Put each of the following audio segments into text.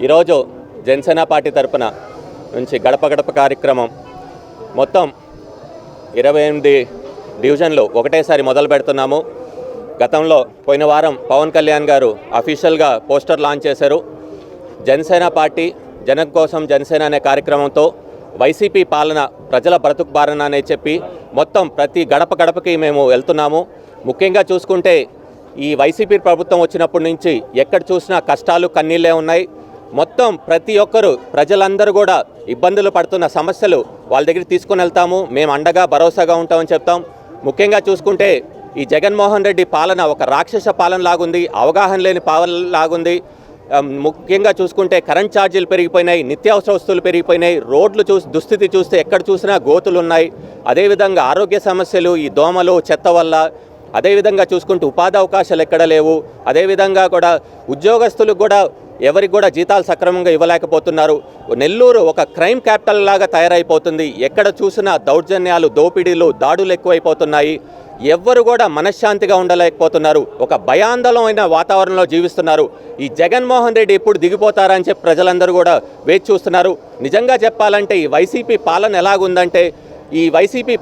ఈరోజు జనసేన పార్టీ తరపున నుంచి గడప గడప కార్యక్రమం మొత్తం 28 డివిజన్లు ఒకటేసారి మొదలు పెడుతున్నాము. గతంలో పోయిన వారం పవన్ కళ్యాణ్ గారు అఫీషియల్గా పోస్టర్ లాంచ్ చేశారు. జనసేన పార్టీ జనం కోసం జనసేన అనే కార్యక్రమంతో వైసీపీ పాలన ప్రజల బ్రతుకు బారణ అని చెప్పి మొత్తం ప్రతి గడప గడపకి మేము వెళ్తున్నాము. ముఖ్యంగా చూసుకుంటే ఈ వైసీపీ ప్రభుత్వం వచ్చినప్పటి నుంచి ఎక్కడ చూసినా కష్టాలు కన్నీళ్ళే ఉన్నాయి. మొత్తం ప్రతి ఒక్కరు ప్రజలందరూ కూడా ఇబ్బందులు పడుతున్న సమస్యలు వాళ్ళ దగ్గరికి తీసుకుని వెళ్తాము. మేము అండగా భరోసాగా ఉంటామని చెప్తాం. ముఖ్యంగా చూసుకుంటే ఈ జగన్మోహన్ రెడ్డి పాలన ఒక రాక్షస పాలన లాగుంది, అవగాహన లేని పాలన లాగుంది. ముఖ్యంగా చూసుకుంటే కరెంట్ ఛార్జీలు పెరిగిపోయినాయి, నిత్యావసర వస్తువులు పెరిగిపోయినాయి, రోడ్లు దుస్థితి చూస్తే ఎక్కడ చూసినా గోతులు ఉన్నాయి. అదేవిధంగా ఆరోగ్య సమస్యలు, ఈ దోమలు చెత్త వల్ల, అదేవిధంగా చూసుకుంటే ఉపాధి అవకాశాలు ఎక్కడ లేవు. అదేవిధంగా కూడా ఉద్యోగస్తులకు కూడా ఎవరికి కూడా జీతాలు సక్రమంగా ఇవ్వలేకపోతున్నారు. నెల్లూరు ఒక క్రైమ్ క్యాపిటల్ లాగా తయారైపోతుంది. ఎక్కడ చూసినా దౌర్జన్యాలు, దోపిడీలు, దాడులు ఎక్కువైపోతున్నాయి. ఎవ్వరు కూడా మనశ్శాంతిగా ఉండలేకపోతున్నారు. ఒక భయాందోళనమైన వాతావరణంలో జీవిస్తున్నారు. ఈ జగన్మోహన్ రెడ్డి ఎప్పుడు దిగిపోతారని చెప్పి ప్రజలందరూ కూడా వేచి చూస్తున్నారు. నిజంగా చెప్పాలంటే ఈ వైసీపీ పాలన ఎలాగుందంటే ఈ వైసీపీ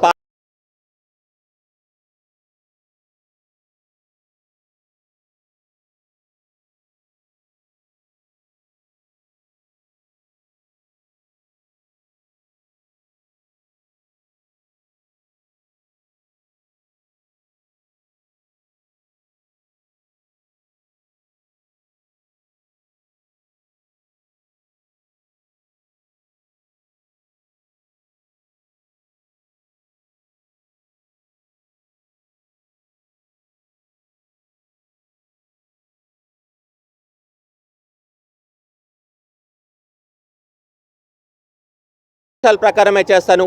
ప్రకారమే చేస్తాను.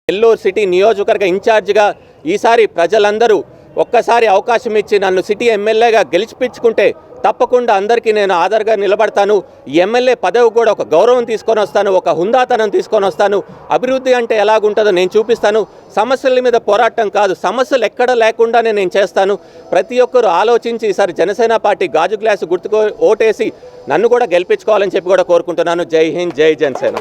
నెల్లూరు సిటీ నియోజకవర్గ ఇన్ఛార్జిగా ఈసారి ప్రజలందరూ ఒక్కసారి అవకాశం ఇచ్చి నన్ను సిటీ ఎమ్మెల్యేగా గెలిచిపించుకుంటే తప్పకుండా అందరికీ నేను ఆధార్గా నిలబడతాను. ఈ ఎమ్మెల్యే పదవి కూడా ఒక గౌరవం తీసుకొని వస్తాను, ఒక హుందాతనం తీసుకొని వస్తాను. అభివృద్ధి అంటే ఎలాగుంటుందో నేను చూపిస్తాను. సమస్యల మీద పోరాటం కాదు, సమస్యలు ఎక్కడ లేకుండానే నేను చేస్తాను. ప్రతి ఒక్కరూ ఆలోచించి ఈసారి జనసేన పార్టీ గాజు గ్లాసు గుర్తుకు ఓటేసి నన్ను కూడా గెలిపించుకోవాలని చెప్పి కూడా కోరుకుంటున్నాను. జై హింద్, జై జనసేన.